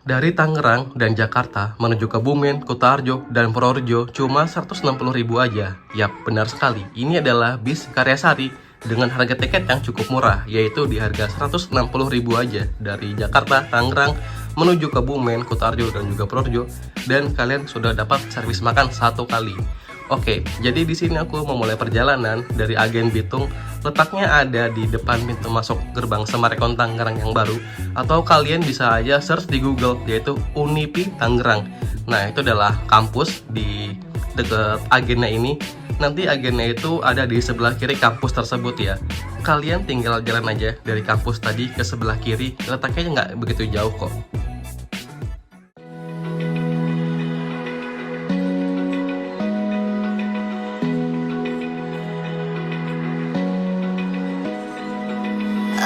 Dari Tangerang dan Jakarta menuju Kebumen, Kutarjo, dan Purworejo cuma 160.000 aja. Yap, benar sekali. Ini adalah bis Karyasari dengan harga tiket yang cukup murah, yaitu di harga 160.000 aja dari Jakarta, Tangerang menuju Kebumen, Kutarjo, dan juga Purworejo. Dan kalian sudah dapat servis makan satu kali. Oke, jadi di sini aku memulai perjalanan dari Agen Bitung. Letaknya ada di depan pintu masuk gerbang Semarekon Tangerang yang baru. Atau kalian bisa aja search di Google, yaitu Unipi Tangerang. Nah, itu adalah kampus di dekat agennya ini. Nanti agennya itu ada di sebelah kiri kampus tersebut ya. Kalian tinggal jalan aja dari kampus tadi ke sebelah kiri. Letaknya nggak begitu jauh kok.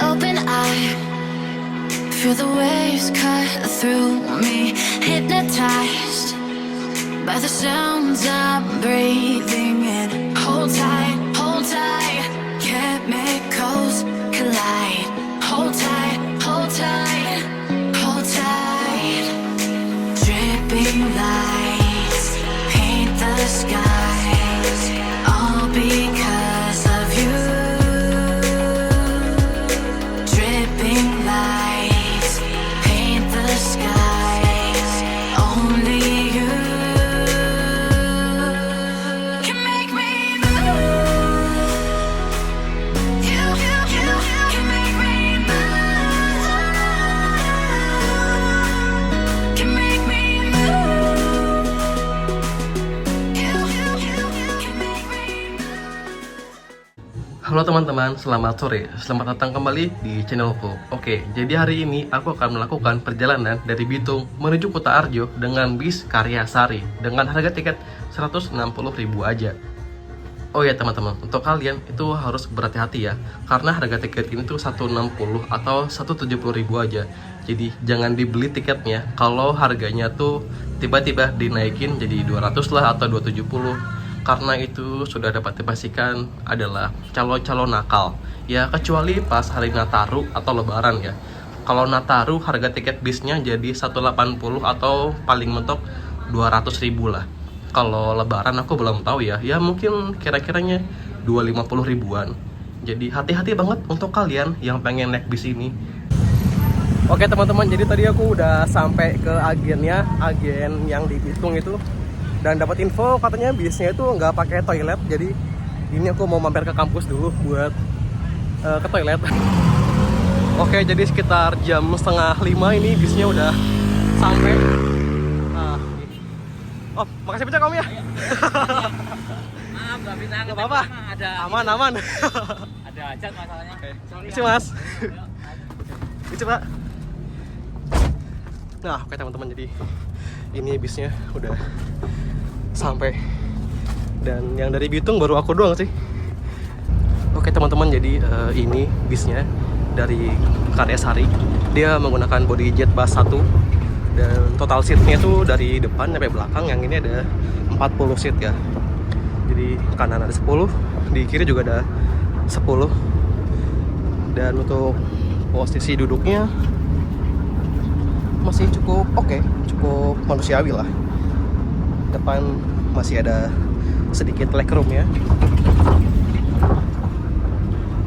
Open eye, feel the waves cut through me, hypnotized by the sounds I'm breathing in. Hold tight, chemicals collide. Hold tight, hold tight, hold tight. Dripping lights paint the skies, all because of you. Dripping lights paint the skies, only you can make me move. You can make me move. Can make me move. You can make me move. Halo teman-teman, selamat sore. Selamat datang kembali di channelku. Oke, jadi hari ini aku akan melakukan perjalanan dari Bitung menuju Kutarjo dengan bis Karyasari dengan harga tiket 160.000 aja. Oh ya teman-teman, untuk kalian itu harus berhati-hati ya, karena harga tiket ini tuh 160 atau 170.000 aja. Jadi jangan dibeli tiketnya kalau harganya tuh tiba-tiba dinaikin jadi 200 lah atau 270. Karena itu sudah dapat dipastikan adalah calon-calon nakal ya, kecuali pas hari Nataru atau Lebaran ya. Kalau Nataru harga tiket bisnya jadi 180 atau paling mentok 200.000 lah. Kalau Lebaran aku belum tahu ya, ya mungkin kira-kiranya 250 ribuan. Jadi hati-hati banget untuk kalian yang pengen naik bis ini. Oke teman-teman, jadi tadi aku udah sampai ke agennya, agen yang di Bitung itu. Dan dapat info katanya bisnya itu nggak pakai toilet, jadi ini aku mau mampir ke kampus dulu buat ke toilet. Oke, jadi sekitar jam 4:30 ini bisnya udah sampai. Oh, makasih banyak kamu ya. Maaf, nggak bisa Nggak apa-apa. Ada Aman. ada hajat masalahnya. Isi mas. Isi pak. Nah, oke teman-teman, jadi ini bisnya udah sampai, dan yang dari Bitung baru aku doang sih. Oke teman-teman, jadi ini bisnya dari Karyasari. Dia menggunakan body jet bus 1 dan total seatnya itu dari depan sampai belakang. Yang ini ada 40 seat ya. Jadi kanan ada 10, di kiri juga ada 10. Dan untuk posisi duduknya masih cukup oke, cukup manusiawi lah. Depan masih ada sedikit legroom ya.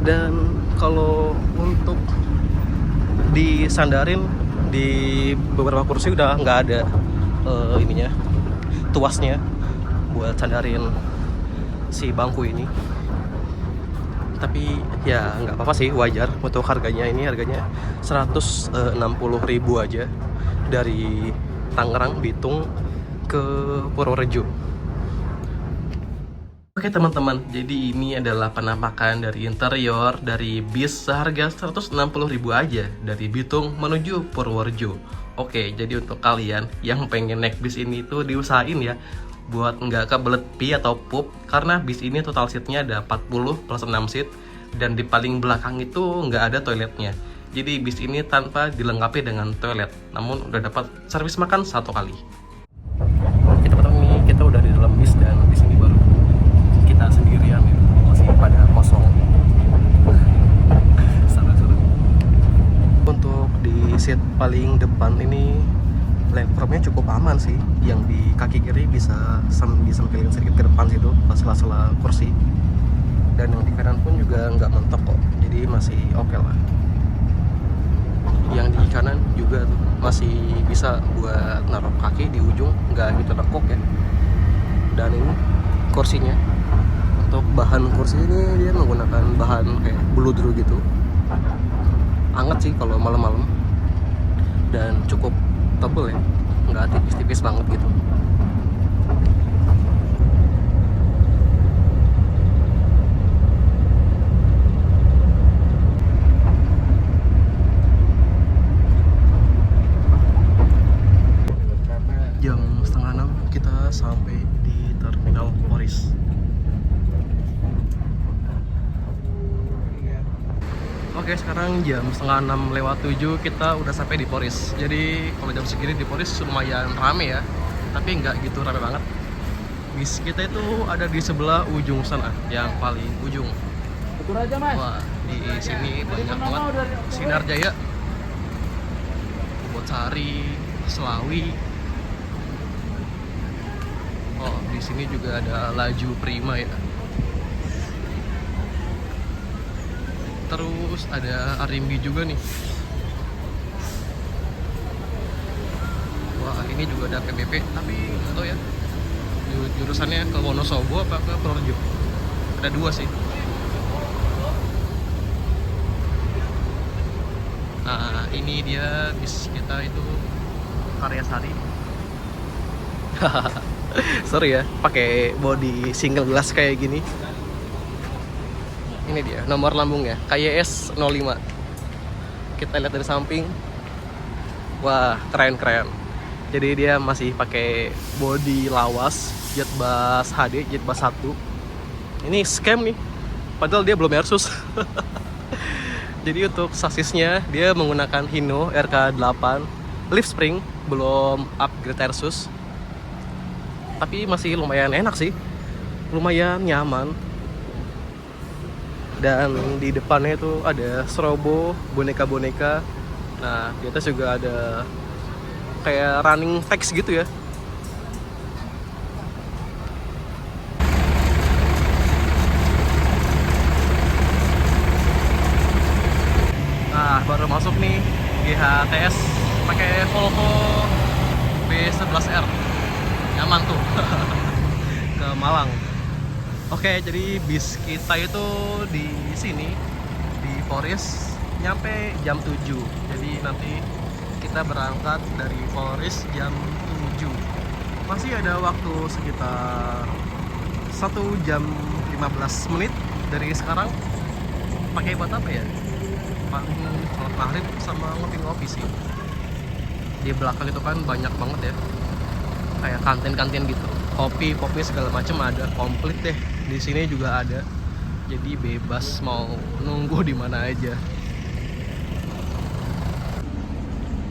Dan kalau untuk disandarin di beberapa kursi udah nggak ada ininya, tuasnya buat sandarin si bangku ini. Tapi ya nggak apa-apa sih, wajar untuk harganya. Ini harganya 160.000 aja dari Tangerang Bitung ke Purworejo. Oke teman-teman, jadi ini adalah penampakan dari interior dari bis seharga 160.000 aja dari Bitung menuju Purworejo. Oke, jadi untuk kalian yang pengen naik bis ini tuh diusahain ya buat nggak kebelet pi atau pup, karena bis ini total seatnya ada 40 plus 6 seat, dan di paling belakang itu nggak ada toiletnya. Jadi bis ini tanpa dilengkapi dengan toilet, namun udah dapat servis makan satu kali. Oke teman-teman, ini kita udah di dalam bis dan di sini baru kita sendirian ya, masih pada kosong. Seru-seru. Untuk di seat paling depan ini nongkrongnya cukup aman sih. Yang di kaki kiri bisa disempilin sedikit ke depan situ, sela-sela kursi. Dan yang di kanan pun juga nggak mentok kok, jadi masih oke lah. Yang di kanan juga tuh masih bisa buat naruh kaki di ujung, nggak gitu nekuk ya. Dan ini kursinya, untuk bahan kursi ini dia menggunakan bahan kayak beludru gitu. Anget sih kalau malam-malam, dan cukup tebel ya, nggak tipis-tipis banget gitu. Jam 5:30 kita sampai di Terminal Poris. Oke, sekarang jam 5:30 kita udah sampai di Poris. Jadi kalau jam segini di Poris lumayan rame ya, tapi nggak gitu rame banget. Bis kita itu ada di sebelah ujung sana, yang paling ujung. Betul aja mas. Wah, di sini banyak banget. Sinar Jaya, Botsari, Selawi. Oh, di sini juga ada Laju Prima ya. Terus ada Arimbi juga nih. Wah, ini juga ada PBP, tapi nggak tahu ya jurusannya ke Wonosobo apa ke Purworejo. Ada dua sih. Nah, ini dia bis kita itu Karyasari. Sorry ya, pakai body single glass kayak gini. Ini dia nomor lambungnya, KYS 05. Kita lihat dari samping. Wah, keren-keren. Jadi dia masih pakai body lawas, Jetbus HD, Jetbus 1. Ini scam nih, padahal dia belum Airsus. Jadi untuk sasisnya dia menggunakan Hino RK8, lift spring, belum upgrade Airsus. Tapi masih lumayan enak sih, lumayan nyaman. Dan di depannya itu ada strobo, boneka-boneka. Nah, di atas juga ada kayak running text gitu ya. Nah, baru masuk nih GHTS pakai Volvo B11R. Nyaman tuh. Ke Malang. Oke, jadi bis kita itu di sini di Poris nyampe jam 7. Jadi nanti kita berangkat dari Poris jam 7. Masih ada waktu sekitar 1 jam 15 menit dari sekarang. Pakai buat apa ya? Paling sholat maghrib sama ngopi-ngopi sih. Di belakang itu kan banyak banget ya, kayak kantin-kantin gitu, kopi segala macam ada, komplit deh. Di sini juga ada, jadi bebas mau nunggu di mana aja.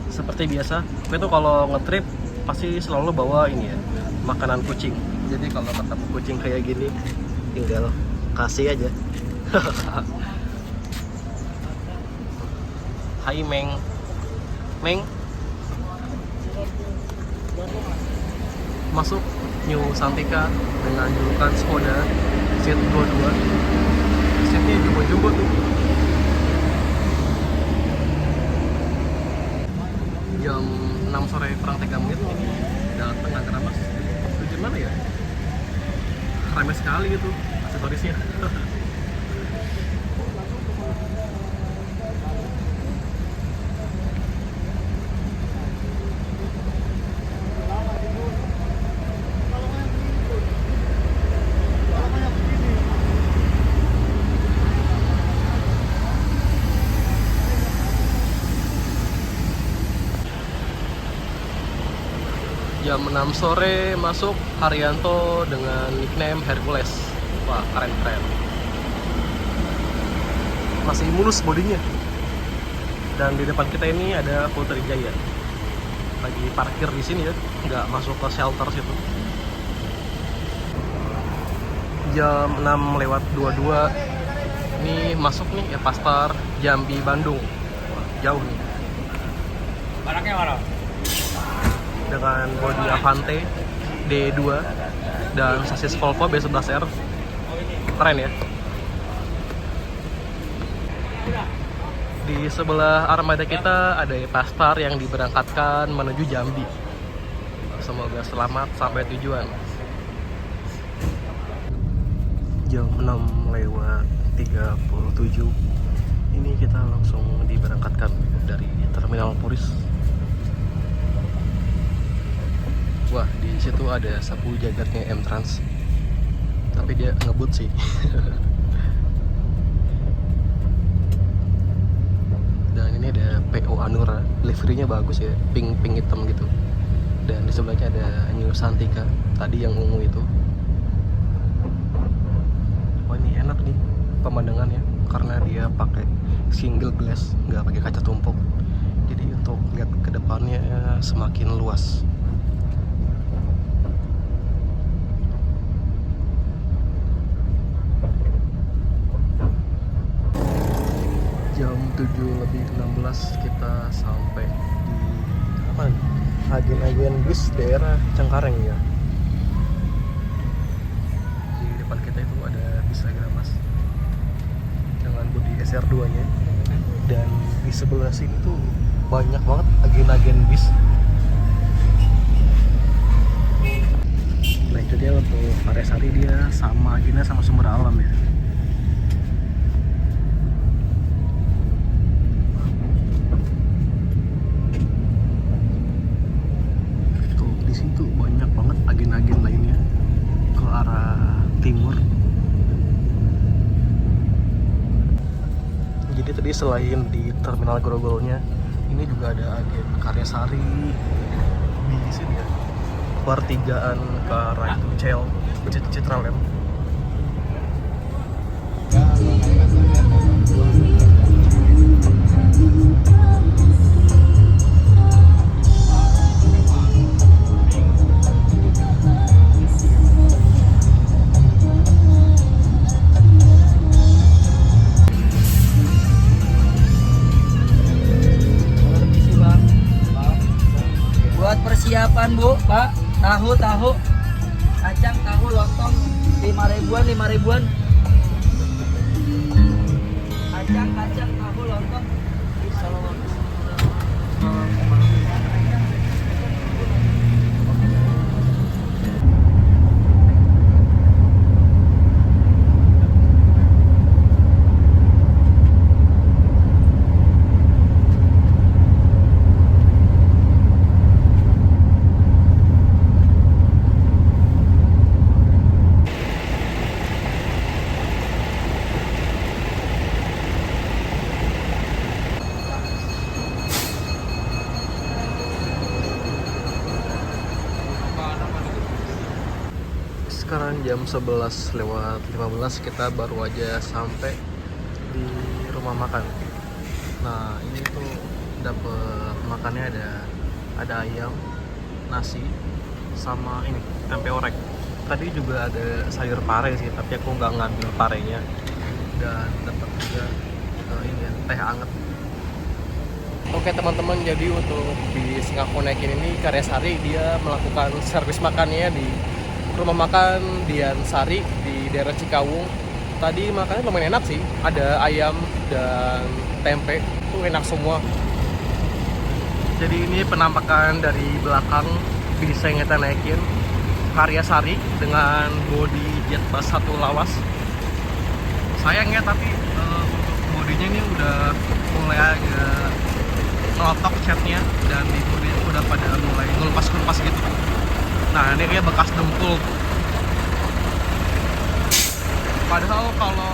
Seperti biasa, gue tuh kalau ngetrip pasti selalu bawa ini ya, makanan kucing. Jadi kalau ketemu kucing kayak gini, tinggal kasih aja. Hai Meng, Meng, masuk New Santika dengan julukan Skoda Seat 22. Seatnya jumbo-jumbo tuh. Jam 6 sore kurang 3 menit ini datang antara mas. Tujuan mana ya? Ramai sekali gitu aksesorisnya. Jam 6 sore masuk Haryanto dengan nickname Hercules. Wah, keren-keren. Masih mulus bodinya. Dan di depan kita ini ada Putri Jaya. Lagi parkir di sini ya, nggak masuk ke shelter situ. Jam 6:22 ini masuk nih ya Pasar Jambi Bandung. Wah, jauh nih. Barangnya mana? dengan bodi Avante D2 dan sasis Volvo B11R. Keren ya. Di sebelah armada kita ada Pastar yang diberangkatkan menuju Jambi. Semoga selamat sampai tujuan. Jam 6:37. Ini kita langsung diberangkatkan dari Terminal Puris. Wah, di situ ada sapu jagatnya M-Trans. Tapi dia ngebut sih. Dan ini ada PO Anura, liverynya bagus ya, pink hitam gitu. Dan di sebelahnya ada New Santika, tadi yang ungu itu. Oh, ini enak nih pemandangannya karena dia pakai single glass, nggak pakai kaca tumpuk. Jadi untuk lihat ke depannya semakin luas. Jam 7:16 kita sampai di apa? Agen-agen bis daerah Cengkareng ya. Di depan kita itu ada bis Agramas dengan bodi SR2-nya. Dan di sebelah sini tuh banyak banget agen-agen bis. Nah itu dia untuk Karyasari, dia sama agennya sama Sumber Alam ya. Tuh di situ banyak banget agen-agen lainnya ke arah timur. Jadi tadi selain di terminal Grogolnya, ini juga ada agen Karyasari di sini ya. Pertigaan ke arah itu Citralem. Buat persiapan Bu, Pak, tahu kacang, tahu, lontong 5.000-an. Kacang, tahu, lontong. Sekarang jam 11:15 kita baru aja sampai di rumah makan. Nah ini tuh dapet makannya ada ayam, nasi, sama ini tempe orek. Tadi juga ada sayur pare sih, tapi aku nggak ngambil parenya. Dan dapat juga ini ya, teh anget. Oke teman-teman, jadi untuk bis Ngakonekin ini Karyasari dia melakukan servis makannya di rumah makan Dian Sari di daerah Cikawung. Tadi makannya lumayan enak sih, ada ayam dan tempe, itu enak semua. Jadi ini penampakan dari belakang bis yang kita naikin, Karyasari dengan bodi jet bus 1 lawas. Sayangnya tapi untuk bodinya ini udah mulai agak ngelotok catnya, dan di bodinya udah pada mulai ngelupas gitu. Nah ini kayak bekas dempul. Padahal kalau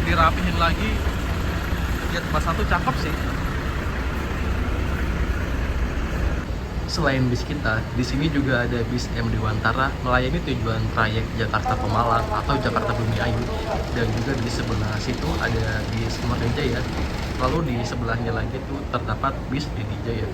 dirapihin lagi jet bus 1 cakep sih. Selain bis kita, di sini juga ada bis MD Wantara melayani tujuan trayek Jakarta Pemalang atau Jakarta Bumi Ayu. Dan juga di sebelah situ ada bis Marga Jaya. Lalu di sebelahnya lagi tuh terdapat bis Didi Jaya.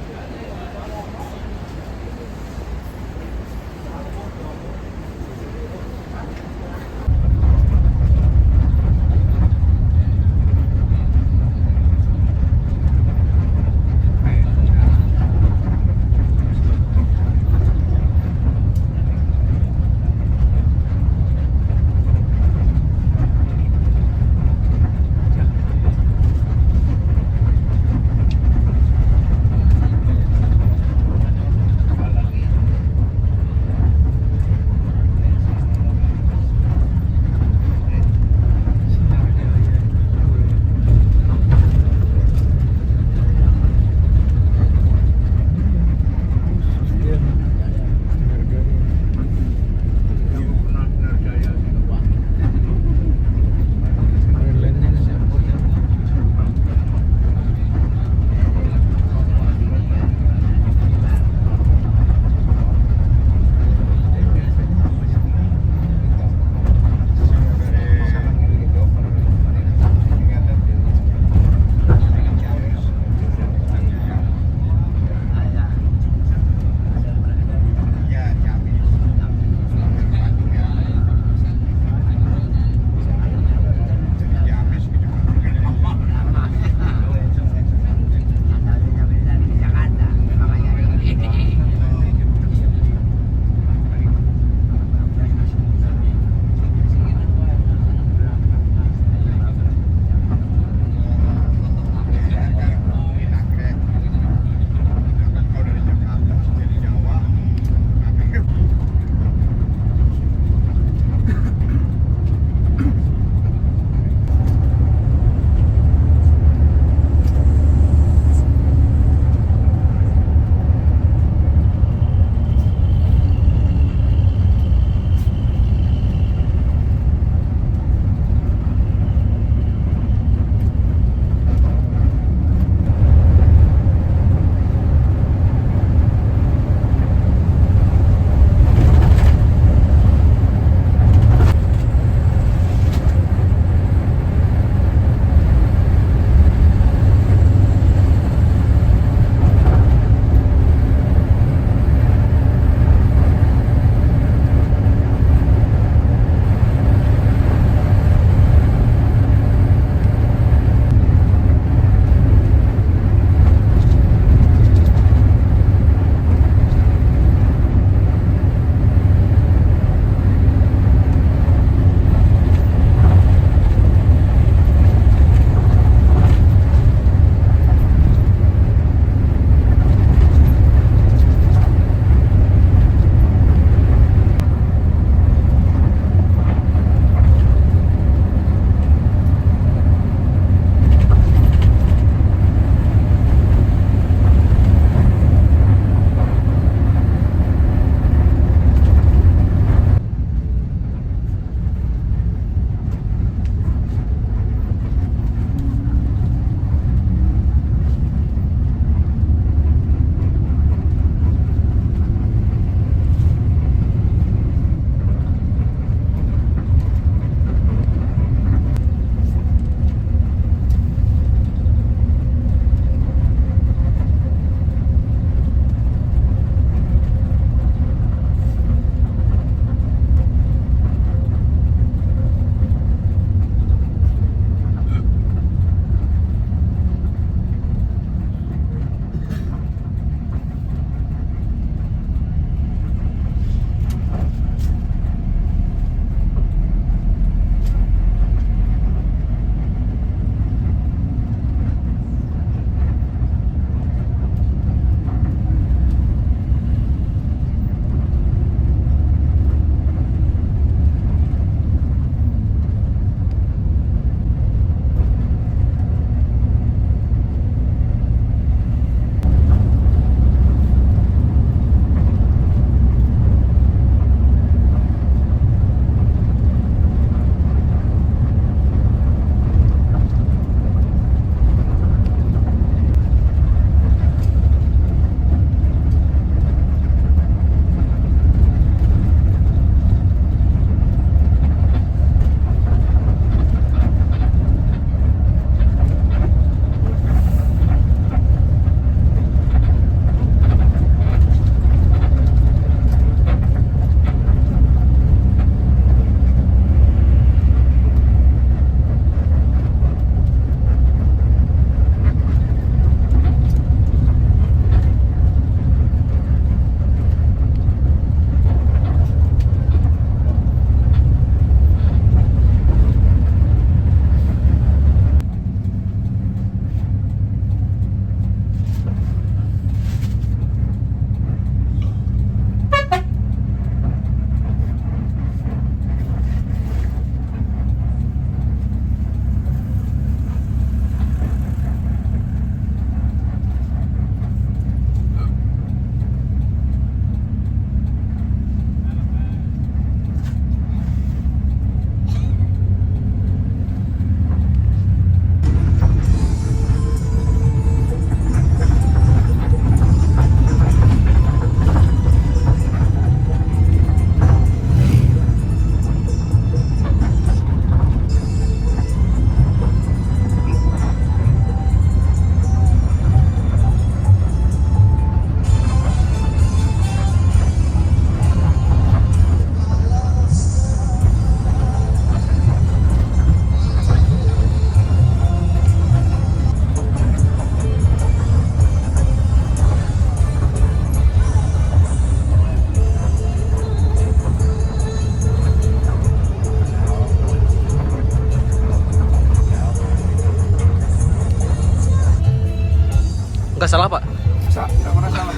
Salah Pak? Nggak pernah salah.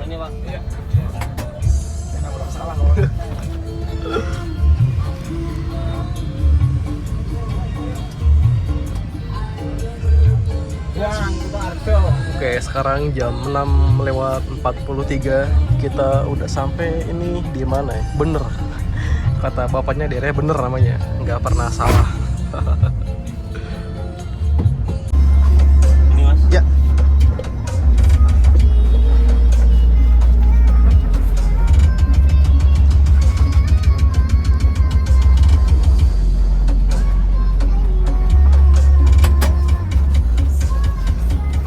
Ini Pak. Iya. Nggak pernah salah kawan. Yang Kutoarjo. Oke, sekarang jam 6:43. Kita udah sampai ini di mana ya? Bener. Kata bapaknya daerahnya bener namanya. Nggak pernah salah. Ini Mas. Ya.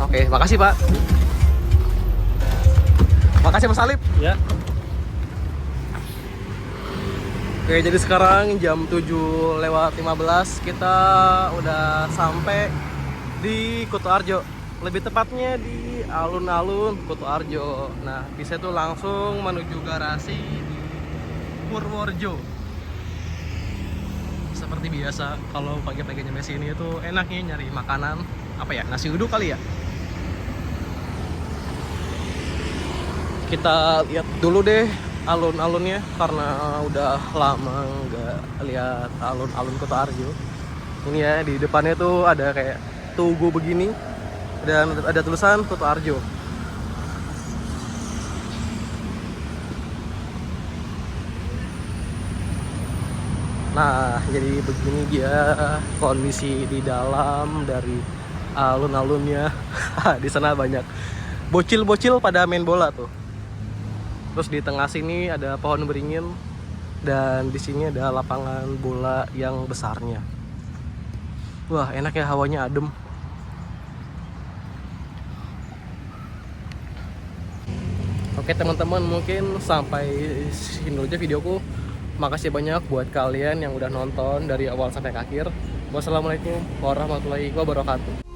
Oke, makasih Pak. Makasih Mas Alip. Ya. Oke, jadi sekarang jam 7:15 kita udah sampai di Kutoarjo. Lebih tepatnya di alun-alun Kutoarjo. Nah, bisa tuh langsung menuju garasi di Purworejo. Seperti biasa, kalau pagi-pagi nyampe sini itu enaknya nyari makanan apa ya? Nasi uduk kali ya? Kita lihat dulu deh alun-alunnya karena udah lama nggak lihat alun-alun Kutoarjo. Ini ya, di depannya tuh ada kayak tugu begini dan ada tulisan Kutoarjo. Nah, jadi begini dia kondisi di dalam dari alun-alunnya. Di sana banyak bocil-bocil pada main bola tuh. Terus di tengah sini ada pohon beringin dan di sini ada lapangan bola yang besarnya. Wah, enak ya, hawanya adem. Oke teman-teman, mungkin sampai sini dulu aja videoku. Makasih banyak buat kalian yang udah nonton dari awal sampai akhir. Wassalamualaikum warahmatullahi wabarakatuh.